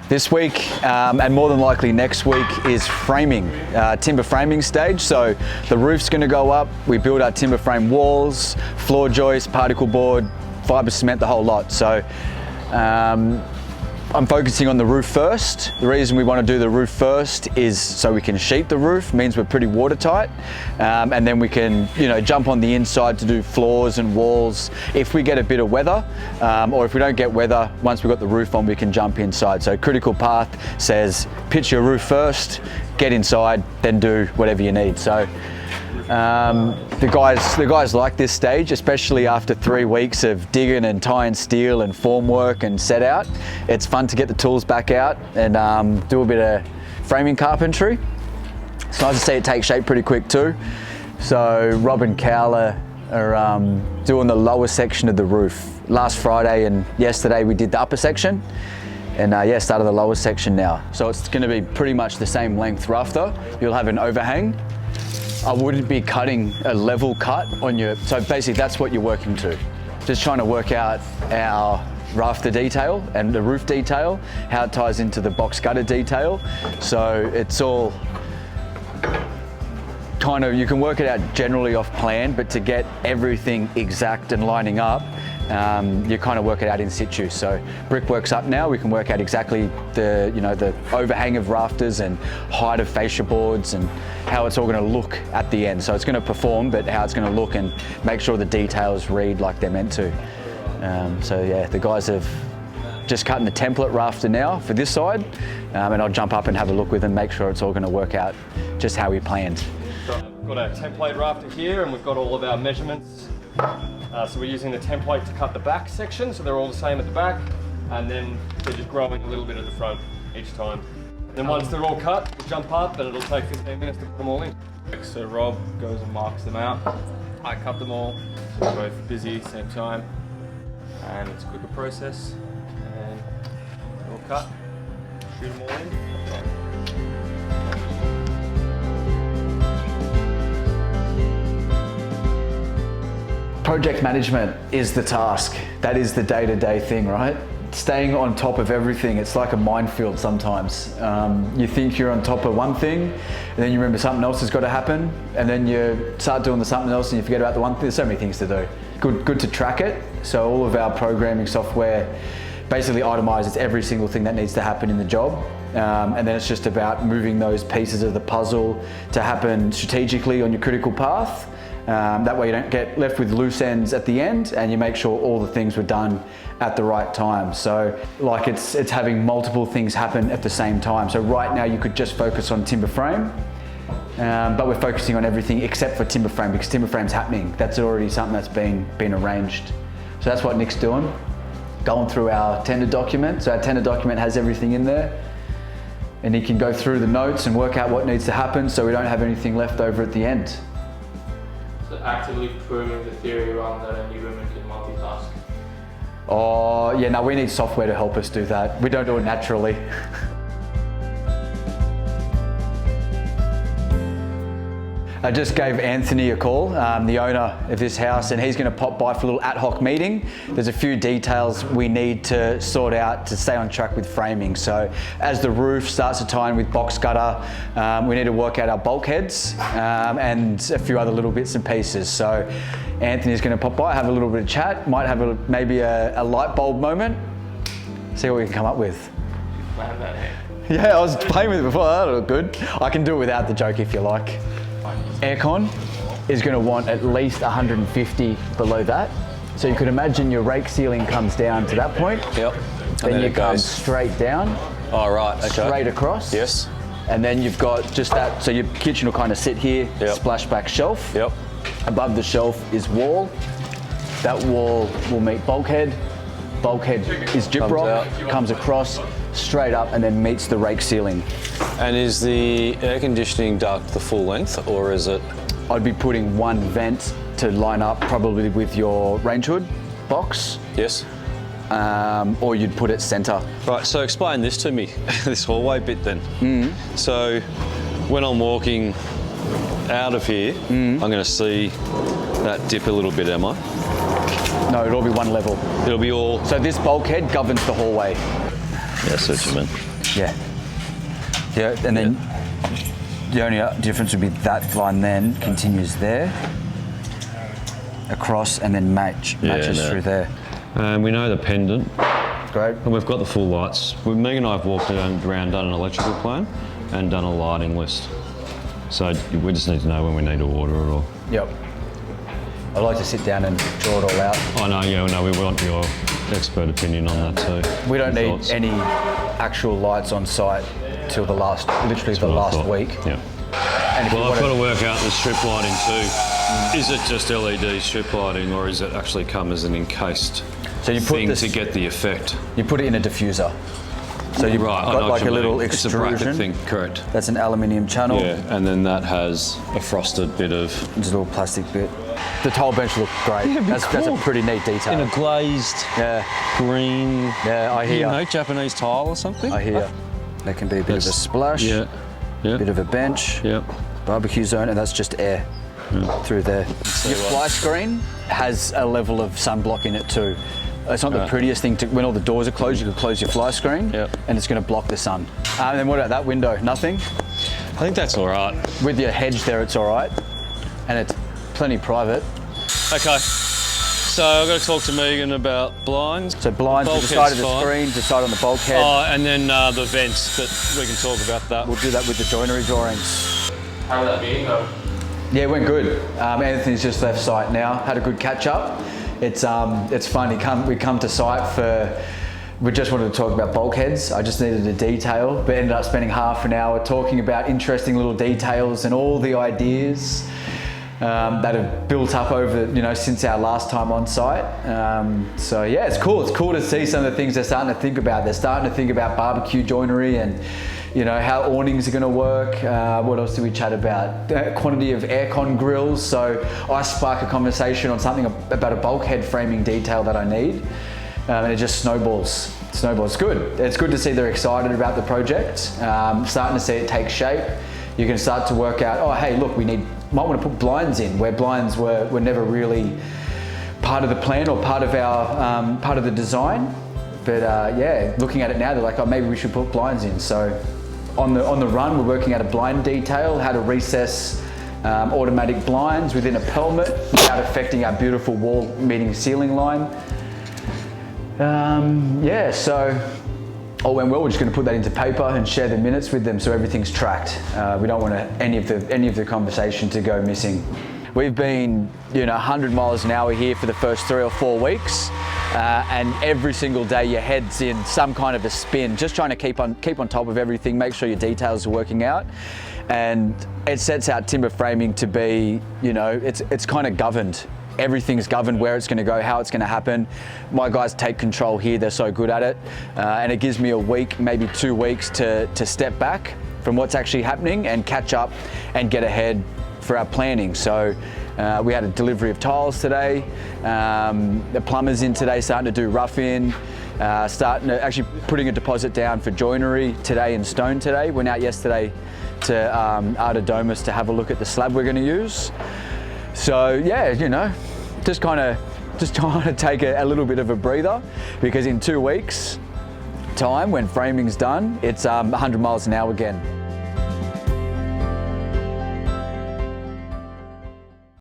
This week, and more than likely next week, is framing, timber framing stage. So the roof's going to go up. We build our timber frame walls, floor joists, particle board, fibre cement, the whole lot. So I'm focusing on the roof first. The reason we want to do the roof first is so we can sheet the roof, means we're pretty watertight, and then we can, jump on the inside to do floors and walls if we get a bit of weather, or if we don't get weather, once we've got the roof on, we can jump inside. So critical path says pitch your roof first, get inside, then do whatever you need. So the guys like this stage, especially after 3 weeks of digging and tying steel and formwork and set out. It's fun to get the tools back out and do a bit of framing carpentry. It's nice to see it take shape pretty quick too. So Rob and Cal are doing the lower section of the roof. Last Friday and yesterday we did the upper section, and started the lower section now. So it's going to be pretty much the same length rafter. You'll have an overhang. I wouldn't be cutting a level cut on your, so basically that's what you're working to. Just trying to work out our rafter detail and the roof detail, how it ties into the box gutter detail. So it's all kind of, you can work it out generally off plan, but to get everything exact and lining up, you kind of work it out in situ. So brickwork's up now, we can work out exactly the overhang of rafters and height of fascia boards and how it's all going to look at the end. So it's going to perform, but how it's going to look and make sure the details read like they're meant to. The guys have just cutting the template rafter now for this side, and I'll jump up and have a look with them, make sure it's all going to work out just how we planned. We've got our template rafter here, and we've got all of our measurements. So we're using the template to cut the back section, so they're all the same at the back, and then they're just growing a little bit at the front each time. Then once they're all cut, we'll jump up and it'll take 15 minutes to put them all in. So Rob goes and marks them out. I cut them all, so we're both busy same time, and it's a quicker process. And they're all cut, shoot them all in. Project management is the task. That is the day-to-day thing, right? Staying on top of everything, it's like a minefield sometimes. You think you're on top of one thing, and then you remember something else has got to happen, and then you start doing the something else and you forget about the one thing. There's so many things to do. Good to track it. So all of our programming software basically itemizes every single thing that needs to happen in the job. And then it's just about moving those pieces of the puzzle to happen strategically on your critical path. That way you don't get left with loose ends at the end, and you make sure all the things were done at the right time. So like it's having multiple things happen at the same time. So right now you could just focus on timber frame, but we're focusing on everything except for timber frame, because timber frame's happening. That's already something that's been arranged. So that's what Nick's doing, going through our tender document. So our tender document has everything in there, and he can go through the notes and work out what needs to happen so we don't have anything left over at the end. Actively proving the theory wrong that only women can multitask. Oh, yeah, no, we need software to help us do that. We don't do it naturally. I just gave Anthony a call, the owner of this house, and he's going to pop by for a little ad hoc meeting. There's a few details we need to sort out to stay on track with framing. So as the roof starts to tie in with box gutter, we need to work out our bulkheads and a few other little bits and pieces. So Anthony's going to pop by, have a little bit of chat, might have maybe a light bulb moment, see what we can come up with. Plan that, hey? Yeah, I was playing with it before, that looked good. I can do it without the joke if you like. Aircon is going to want at least 150 below that. So you could imagine your rake ceiling comes down to that point. Yep. Then you come straight down. Oh, right, okay. Straight across. Yes. And then you've got just that, so your kitchen will kind of sit here, splashback shelf. Yep. Above the shelf is wall. That wall will meet bulkhead. Bulkhead is gyprock, comes across, straight up, and then meets the rake ceiling. And is the air conditioning duct the full length, or is it? I'd be putting one vent to line up probably with your range hood box. Yes. Or you'd put it centre. Right, so explain this to me, this hallway bit then. So when I'm walking out of here, I'm going to see that dip a little bit, am I? No, it'll all be one level. It'll be all... So this bulkhead governs the hallway. Yeah, that's what you mean. Yeah. Yeah, and then the only difference would be that line then continues there, across, and then matches through there. We know the pendant. Great. And we've got the full lights. Meg and I have walked around, done an electrical plan, and done a lighting list. So we just need to know when we need to order it all. Yep. I'd like to sit down and draw it all out. I know, yeah, no, we want your expert opinion on that too. We don't need Thoughts? any actual lights on site till literally the last week. Yeah. And if Well, you I've got wanna- to work out the strip lighting too. Is it just LED strip lighting, or is it actually come as an encased So you put thing this, to get the effect? you put it in a diffuser. So you've Right, I know got what like you a little mean. It's a bracket extrusion. thing, correct? That's an aluminium channel. Yeah, and then that has a frosted bit of Just a little plastic bit. The tile bench looked great. Yeah, it'd be That's a cool. pretty neat detail. in a glazed Yeah, green. yeah, I hear. You know, Japanese tile or something. I hear. That can be a bit of a That's- splash, Yeah, yeah, bit of a bench, yeah. barbecue zone, and that's just air through there. Your fly screen has a level of sunblock in it too. It's not the Right. prettiest thing to, when all the doors are closed, you can close your fly screen Yep. and it's going to block the sun. And then what about that window? Nothing? I think that's all right. With your hedge there, it's all right. And it's plenty private. Okay. So I've got to talk to Megan about blinds. So blinds to the Bulkhead's side of the fine. screen, decide on the bulkhead. Oh, and then the vents, but we can talk about that. We'll do that with the joinery drawings. How did that meeting go? Yeah, it went good. Anthony's just left site now. Had a good catch up. It's fun. We come to site for. We just wanted to talk about bulkheads. I just needed a detail, but ended up spending half an hour talking about interesting little details and all the ideas that have built up over, since our last time on site. So yeah, it's cool. It's cool to see some of the things they're starting to think about. They're starting to think about barbecue joinery and, how awnings are going to work. What else did we chat about? Quantity of aircon grills. So I spark a conversation on something about a bulkhead framing detail that I need. And it just snowballs. It's good. It's good to see they're excited about the project. Starting to see it take shape. You can start to work out, oh, hey, look, might want to put blinds in where blinds were never really part of the plan or part of our part of the design. But yeah, looking at it now, they're like, oh, maybe we should put blinds in. So on the run, we're working out a blind detail, how to recess automatic blinds within a pelmet without affecting our beautiful wall meeting ceiling line. Yeah, so all went well. We're just going to put that into paper and share the minutes with them so everything's tracked. We don't want any of the conversation to go missing. We've been 100 miles an hour here for the first 3 or 4 weeks, and every single day your head's in some kind of a spin, just trying to keep on top of everything, make sure your details are working out. And it sets out timber framing to be, it's kind of governed. Everything's governed, where it's going to go, how it's going to happen. My guys take control here, they're so good at it. And it gives me a week, maybe 2 weeks to step back from what's actually happening and catch up and get ahead for our planning. So we had a delivery of tiles today. The plumber's in today, starting to do rough in. Actually putting a deposit down for joinery today and stone today. Went out yesterday to Arta Domus to have a look at the slab we're going to use. So yeah, just trying to take a little bit of a breather, because in 2 weeks time, when framing's done, it's 100 miles an hour again.